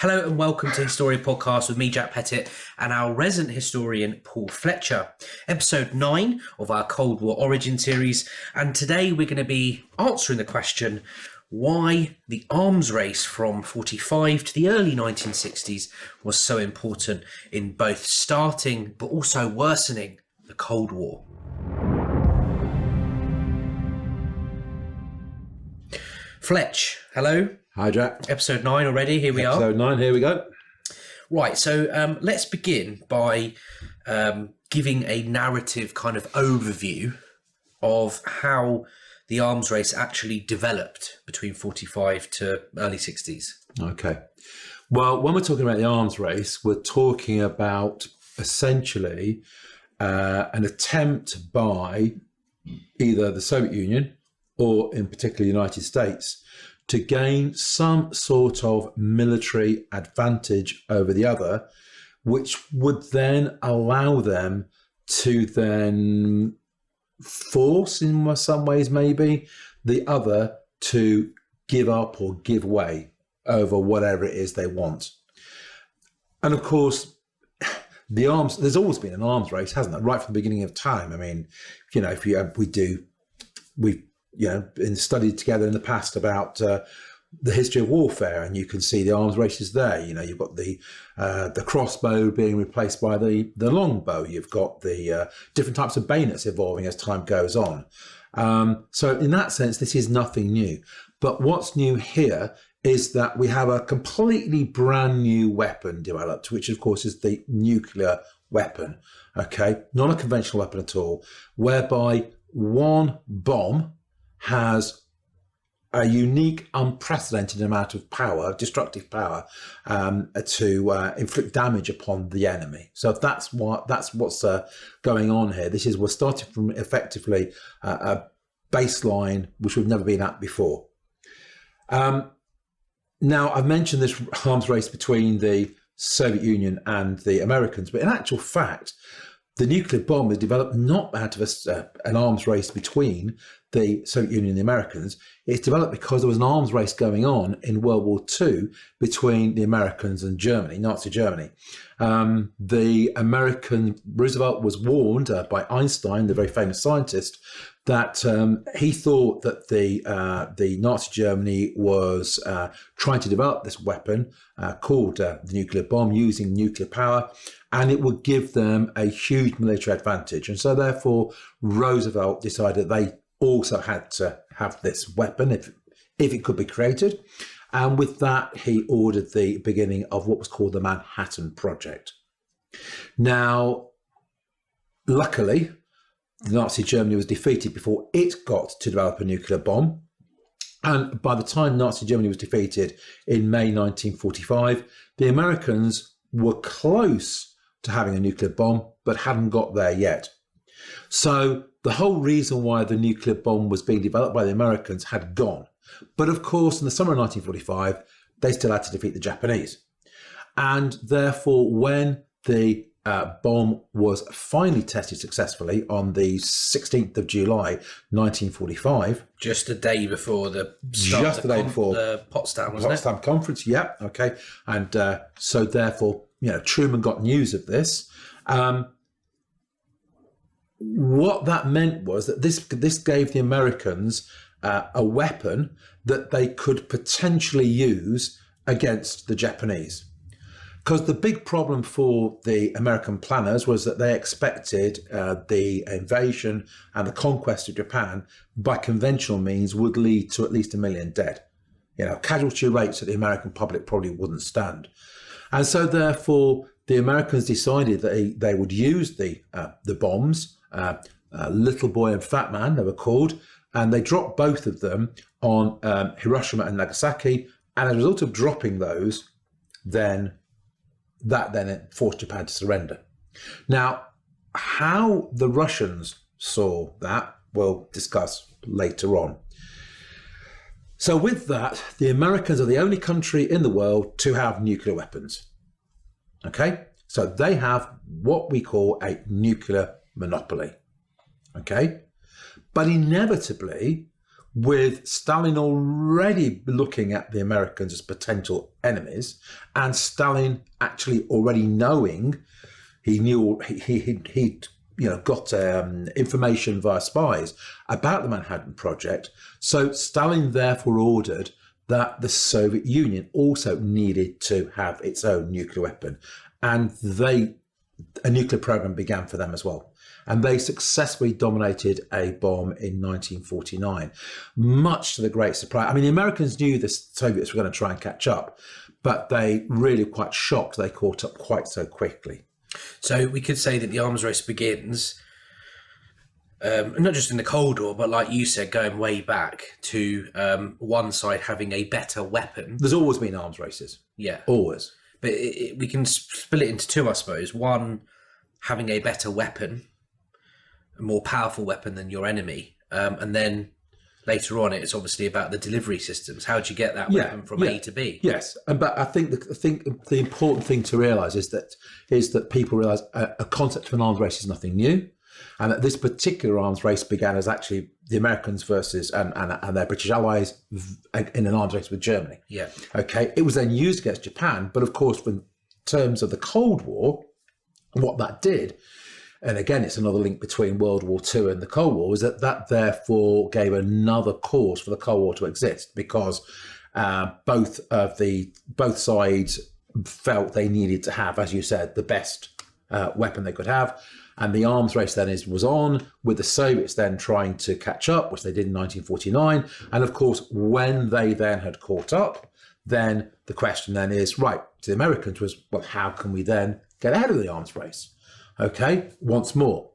Hello and welcome to Historia Podcast with me, Jack Pettit, and our resident historian, Paul Fletcher. Episode 9 of our Cold War Origin series, and today we're going to be answering the question why the arms race from 45 to the early 1960s was so important in both starting but also worsening the Cold War. Fletch, hello. Hi, Jack. Episode 9 already, here we are. Episode 9, here we go. Right, so let's begin by giving a narrative kind of overview of how the arms race actually developed between 45 to early 60s. Okay. Well, when we're talking about the arms race, we're talking about essentially an attempt by either the Soviet Union or in particular the United States to gain some sort of military advantage over the other, which would then allow them to then force, in some ways maybe, the other to give up or give way over whatever it is they want. And of course, there's always been an arms race, hasn't it? Right from the beginning of time. I mean, we've been studied together in the past about the history of warfare, and you can see the arms races there. You know, you've got the crossbow being replaced by the longbow. You've got the different types of bayonets evolving as time goes on. So in that sense, this is nothing new. But what's new here is that we have a completely brand new weapon developed, which of course is the nuclear weapon. Okay, not a conventional weapon at all, whereby one bomb has a unique, unprecedented amount of power, destructive power, to inflict damage upon the enemy. So that's what's going on here. We're starting from effectively a baseline which we've never been at before. Now, I've mentioned this arms race between the Soviet Union and the Americans, but in actual fact, the nuclear bomb was developed not out of an arms race between the Soviet Union and the Americans. It's developed because there was an arms race going on in World War II between the Americans and Germany, Nazi Germany. The American Roosevelt was warned by Einstein, the very famous scientist, that he thought that the Nazi Germany was trying to develop this weapon called the nuclear bomb using nuclear power, and it would give them a huge military advantage. And so therefore, Roosevelt decided they also had to have this weapon if it could be created. And with that, he ordered the beginning of what was called the Manhattan Project. Now, luckily, Nazi Germany was defeated before it got to develop a nuclear bomb. And by the time Nazi Germany was defeated in May 1945, the Americans were close to having a nuclear bomb, but hadn't got there yet. So the whole reason why the nuclear bomb was being developed by the Americans had gone. But of course, in the summer of 1945, they still had to defeat the Japanese. And therefore, when the bomb was finally tested successfully on the 16th of July, 1945. Just a day before the Potsdam, wasn't it? Potsdam Conference, yeah, okay. And so therefore, Truman got news of this. What that meant was that this gave the Americans a weapon that they could potentially use against the Japanese. Because the big problem for the American planners was that they expected the invasion and the conquest of Japan by conventional means would lead to at least 1 million dead. Casualty rates that the American public probably wouldn't stand. And so therefore, the Americans decided that they would use the bombs, Little Boy and Fat Man, they were called, and they dropped both of them on Hiroshima and Nagasaki. And as a result of dropping those, then it forced Japan to surrender. Now, how the Russians saw that, we'll discuss later on. So with that, the Americans are the only country in the world to have nuclear weapons. Okay? So they have what we call a nuclear monopoly. Okay? But inevitably, with Stalin already looking at the Americans as potential enemies, and Stalin actually already knowing, he knew he'd got information via spies about the Manhattan Project. So Stalin therefore ordered that the Soviet Union also needed to have its own nuclear weapon, and a nuclear program began for them as well. And they successfully dominated a bomb in 1949, much to the great surprise. I mean, the Americans knew the Soviets were going to try and catch up, but they really were quite shocked they caught up quite so quickly. So we could say that the arms race begins, not just in the Cold War, but like you said, going way back to one side having a better weapon. There's always been arms races. Yeah. Always. But we can split it into two, I suppose. One, having a better weapon, a more powerful weapon than your enemy. And then later on, it's obviously about the delivery systems. How do you get that weapon from A to B? Yes, but I think the important thing to realise is that people realise a concept of an arms race is nothing new, and that this particular arms race began as actually the Americans versus and their British allies in an arms race with Germany. Yeah. Okay. It was then used against Japan, but of course, in terms of the Cold War, what that did. And again, it's another link between World War II and the Cold War, is that therefore gave another cause for the Cold War to exist, because both sides felt they needed to have, as you said, the best weapon they could have. And the arms race then was on, with the Soviets then trying to catch up, which they did in 1949. And of course, when they then had caught up, then the question then is, right, to the Americans was, well, how can we then get ahead of the arms race? Okay, once more.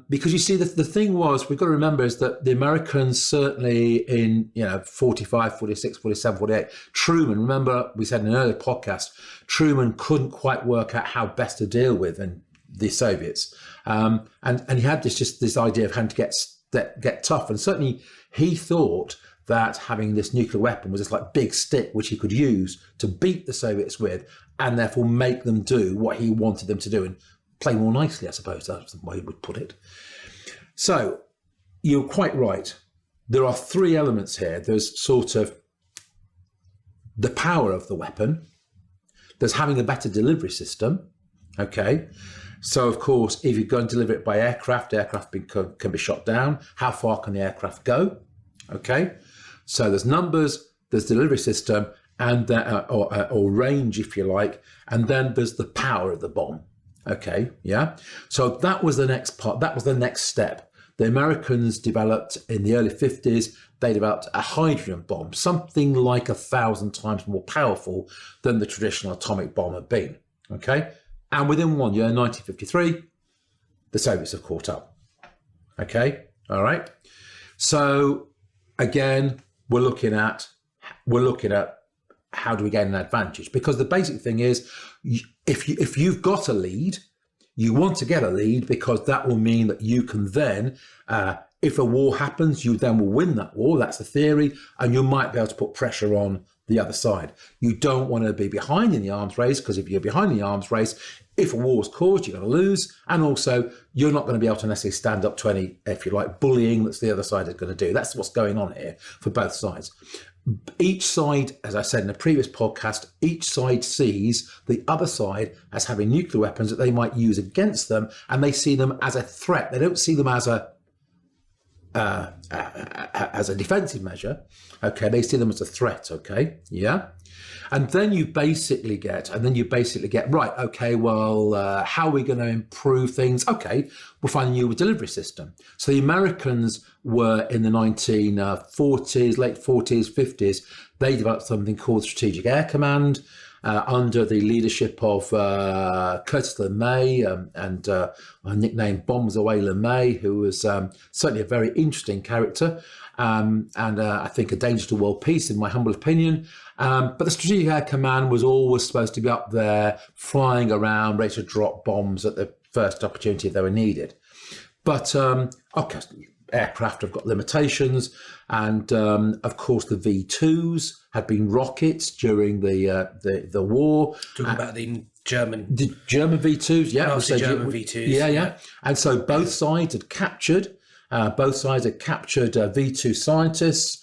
Because you see, the thing was, we've got to remember is that the Americans certainly in 45, 46, 47, 48, Truman, remember we said in an earlier podcast, Truman couldn't quite work out how best to deal with the Soviets. And he had this idea of having to get tough. And certainly he thought that having this nuclear weapon was this like big stick which he could use to beat the Soviets with, and therefore make them do what he wanted them to do and play more nicely, I suppose that's the way he would put it. So you're quite right. There are three elements here. There's sort of the power of the weapon. There's having a better delivery system. Okay. So, of course, if you go and deliver it by aircraft can be shot down. How far can the aircraft go? Okay. So there's numbers, there's delivery system, and or range, if you like, and then there's the power of the bomb. Okay, yeah. So that was the next part. That was the next step. The Americans developed in the early 50s. They developed a hydrogen bomb, something like 1,000 times more powerful than the traditional atomic bomb had been. Okay, and within 1 year, 1953, the Soviets have caught up. Okay, all right. So again, we're looking at how do we gain an advantage? Because the basic thing is, if you've got a lead, you want to get a lead, because that will mean that you can then, if a war happens, you then will win that war. That's the theory, and you might be able to put pressure on the other side. You don't want to be behind in the arms race, because if you're behind in the arms race, if a war is caused, you're going to lose, and also you're not going to be able to necessarily stand up to any, if you like, bullying that's the other side is going to do. That's what's going on here for both sides. Each side, as I said in a previous podcast, each side sees the other side as having nuclear weapons that they might use against them, and they see them as a threat. They don't see them as a defensive measure. Okay, they see them as a threat. Okay, yeah. And then you basically get, right, okay, well, how are we going to improve things? Okay, we'll find a new delivery system. So the Americans were in the 1940s, late 40s, 50s, they developed something called Strategic Air Command under the leadership of Curtis LeMay and nicknamed Bombs Away LeMay, who was certainly a very interesting character. And I think a danger to world peace, in my humble opinion. But the Strategic Air Command was always supposed to be up there, flying around, ready to drop bombs at the first opportunity if they were needed. But, okay, aircraft have got limitations. And, of course, the V2s had been rockets during the war. Talking about the German V2s, yeah. German V2s. Yeah. And so both sides had captured Both sides had captured V2 scientists,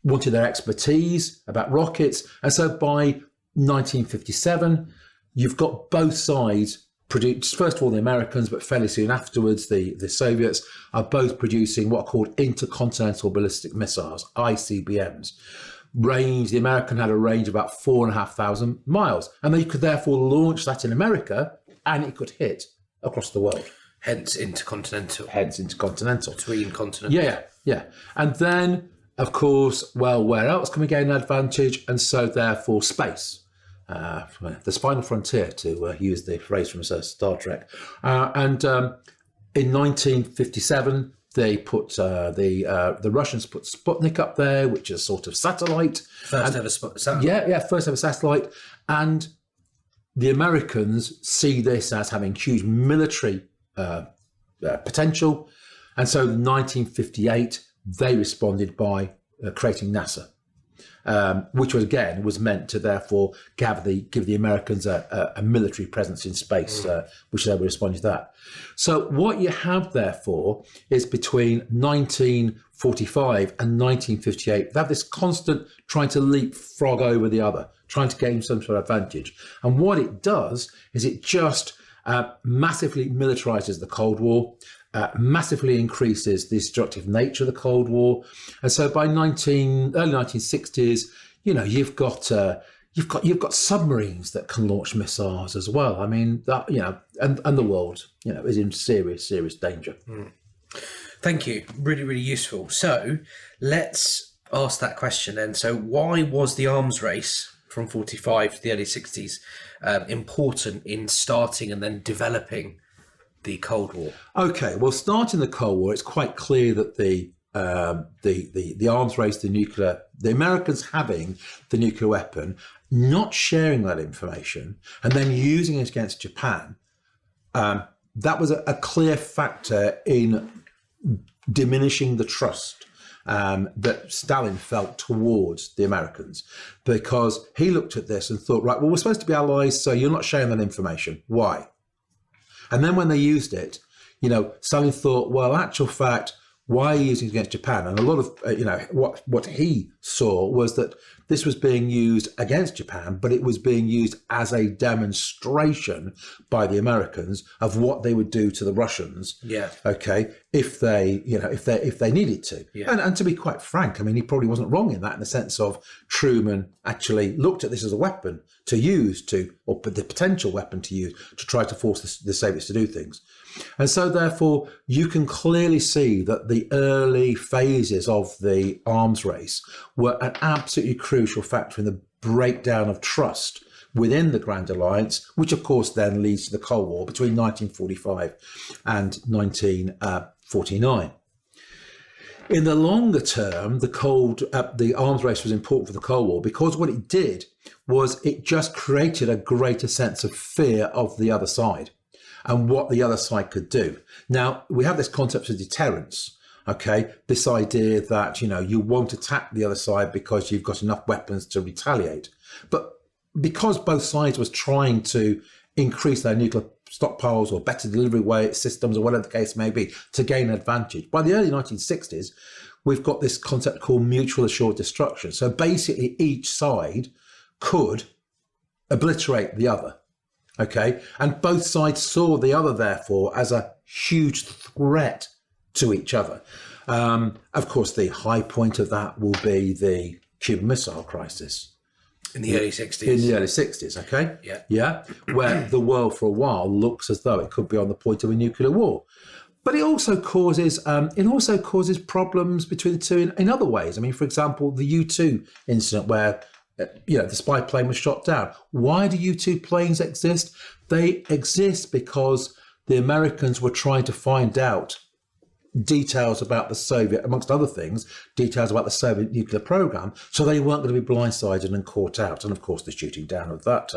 wanted their expertise about rockets. And so by 1957, you've got both sides produced, first of all, the Americans, but fairly soon afterwards, the Soviets are both producing what are called intercontinental ballistic missiles, ICBMs. The American had a range of about 4,500 miles, and they could therefore launch that in America, and it could hit across the world. Hence intercontinental. Between continents. Yeah. And then, of course, well, where else can we gain an advantage? And so therefore space. The final frontier, to use the phrase from Star Trek. And in 1957, they put the Russians put Sputnik up there, which is a sort of satellite. First ever satellite. Yeah, first ever satellite. And the Americans see this as having huge military potential. And so in 1958, they responded by creating NASA. Which was meant to therefore give the Americans a military presence in space, which they were responding to that. So what you have therefore is between 1945 and 1958, they have this constant trying to leapfrog over the other, trying to gain some sort of advantage. And what it does is it just massively militarizes the Cold War. Massively increases the destructive nature of the Cold War, and so by early 1960s, you've got submarines that can launch missiles as well. I mean that and the world is in serious danger. Thank you, really really useful. So let's ask that question then. So why was the arms race from 45 to the early 60s important in starting and then developing the Cold War? Okay, well, starting the Cold War, it's quite clear that the arms race, the Americans having the nuclear weapon, not sharing that information, and then using it against Japan, that was a clear factor in diminishing the trust that Stalin felt towards the Americans, because he looked at this and thought, right, well, we're supposed to be allies, so you're not sharing that information. Why? And then when they used it, Stalin thought, well, actual fact, why are you using it against Japan? And a lot of, what he saw was that this was being used against Japan, but it was being used as a demonstration by the Americans of what they would do to the Russians. Yeah. Okay. If they needed to. Yeah. And to be quite frank, I mean, he probably wasn't wrong in that, in the sense of Truman actually looked at this as a weapon to use or the potential weapon to use to try to force the Soviets to do things. And so therefore you can clearly see that the early phases of the arms race were an absolutely crucial factor in the breakdown of trust within the Grand Alliance, which of course then leads to the Cold War between 1945 and 1949. In the longer term, the arms race was important for the Cold War, because what it did was it just created a greater sense of fear of the other side and what the other side could do. Now, we have this concept of deterrence, okay? This idea that, you won't attack the other side because you've got enough weapons to retaliate. But because both sides was trying to increase their nuclear stockpiles or better delivery systems or whatever the case may be to gain advantage, by the early 1960s, we've got this concept called mutual assured destruction. So basically each side could obliterate the other. Okay, and both sides saw the other, therefore, as a huge threat to each other. Of course, the high point of that will be the Cuban Missile Crisis. In the early 60s. In the early 60s, okay? Yeah. Where the world for a while looks as though it could be on the point of a nuclear war. But it also causes problems between the two in other ways. I mean, for example, the U-2 incident where the spy plane was shot down. Why do U-2 planes exist? They exist because the Americans were trying to find out details about the Soviet, amongst other things, details about the Soviet nuclear program, so they weren't going to be blindsided and caught out. And of course, the shooting down of that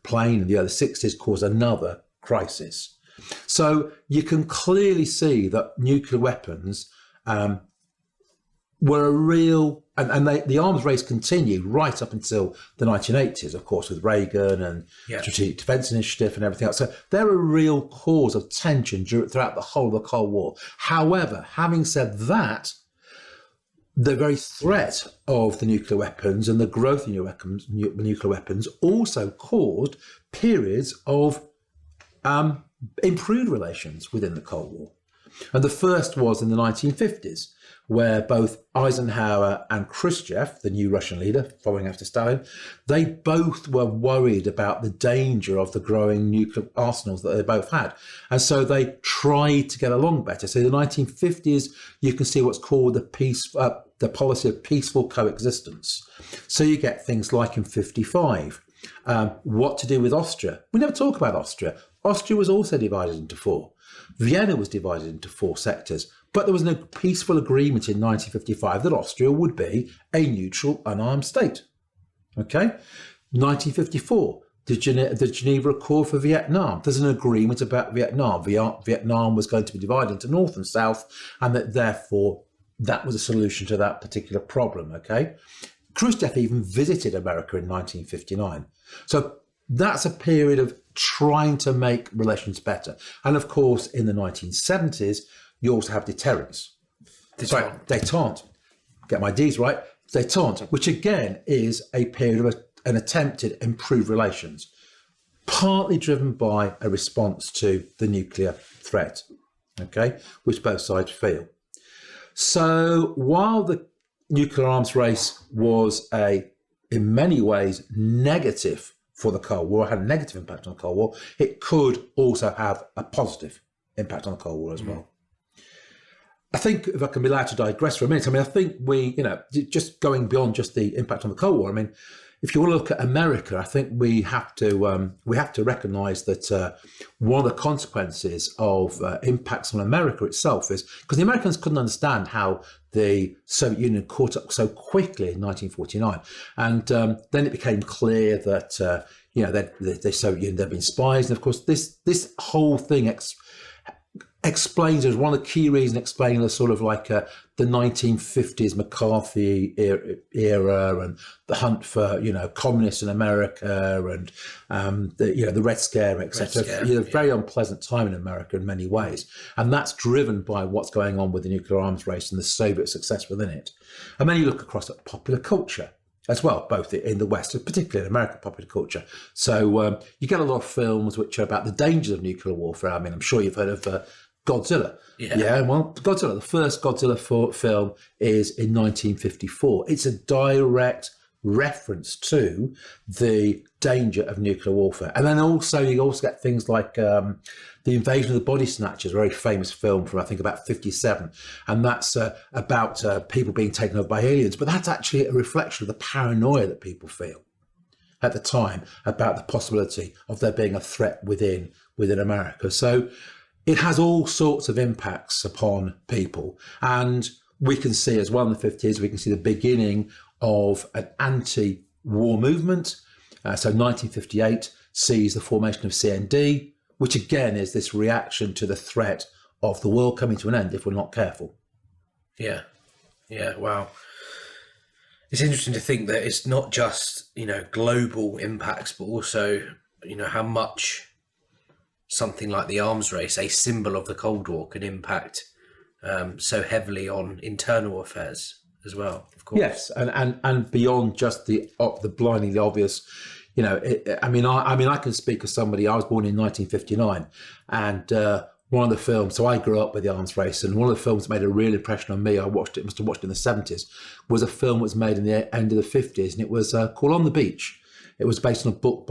plane in the early 60s caused another crisis. So you can clearly see that nuclear weapons were a real, and the arms race continued right up until the 1980s, of course, with Reagan and Strategic Defence Initiative and everything else. So they're a real cause of tension throughout the whole of the Cold War. However, having said that, the very threat of the nuclear weapons and the growth of nuclear weapons also caused periods of improved relations within the Cold War. And the first was in the 1950s, where both Eisenhower and Khrushchev, the new Russian leader following after Stalin, they both were worried about the danger of the growing nuclear arsenals that they both had. And so they tried to get along better. So in the 1950s, you can see what's called the policy of peaceful coexistence. So you get things like in 55, what to do with Austria. We never talk about Austria. Austria was also divided into four. Vienna was divided into four sectors, but there was no peaceful agreement in 1955 that Austria would be a neutral, unarmed state. Okay? 1954, the Geneva Accord for Vietnam. There's an agreement about Vietnam. Vietnam was going to be divided into North and South, and that therefore that was a solution to that particular problem. Okay? Khrushchev even visited America in 1959. So that's a period of trying to make relations better. And of course, in the 1970s, you also have deterrence. Détente. Get my D's right. Détente, which again is a period of an attempted improved relations, partly driven by a response to the nuclear threat, okay, which both sides feel. So while the nuclear arms race was in many ways negative for the Cold War, had a negative impact on the Cold War, it could also have a positive impact on the Cold War as well. I think, if I can be allowed to digress for a minute, I think just going beyond just the impact on the Cold War, if you want to look at America, I think we have to recognise that one of the consequences of impacts on America itself is because the Americans couldn't understand how the Soviet Union caught up so quickly in 1949, and then it became clear that the Soviet Union, there'd been spies, and of course this whole thing explains, as one of the key reasons explaining the sort of like the 1950s McCarthy era and the hunt for communists in America and the Red Scare, etc. Very unpleasant time in America in many ways, and that's driven by what's going on with the nuclear arms race and the Soviet success within it. And then you look across at popular culture as well, both in the West, particularly in American popular culture. So you get a lot of films which are about the dangers of nuclear warfare. I'm sure you've heard of Godzilla. Well, Godzilla, the first Godzilla film is in 1954. It's a direct reference to the danger of nuclear warfare. And then you also get things like The Invasion of the Body Snatchers, a very famous film from, I think, about 57. And that's about people being taken over by aliens. But that's actually a reflection of the paranoia that people feel at the time about the possibility of there being a threat within America. So it has all sorts of impacts upon people. And we can see as well in the 50s, we can see the beginning of an anti-war movement. So 1958 sees the formation of CND, which again is this reaction to the threat of the world coming to an end if we're not careful. Yeah, wow. It's interesting to think that it's not just, global impacts, but also, how much something like the arms race, a symbol of the Cold War, can impact so heavily on internal affairs as well, of course. Yes, and beyond just the blindingly obvious, I can speak as somebody. I was born in 1959, and one of the films. So I grew up with the arms race, and one of the films that made a real impression on me. Must have watched it in the 70s. Was a film that was made in the end of the 50s, and it was called On the Beach. It was based on a book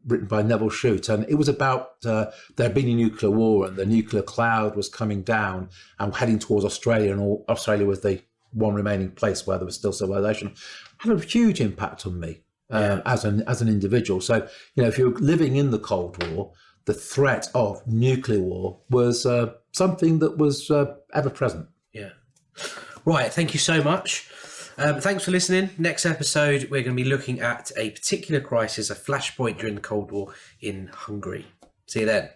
written by Neville Shute, and it was about there had been a nuclear war, and the nuclear cloud was coming down and heading towards Australia, and Australia was the one remaining place where there was still civilization. It had a huge impact on me as an individual. So, if you're living in the Cold War, the threat of nuclear war was something that was ever present. Yeah. Right. Thank you so much. Thanks for listening. Next episode, we're going to be looking at a particular crisis, a flashpoint during the Cold War in Hungary. See you then.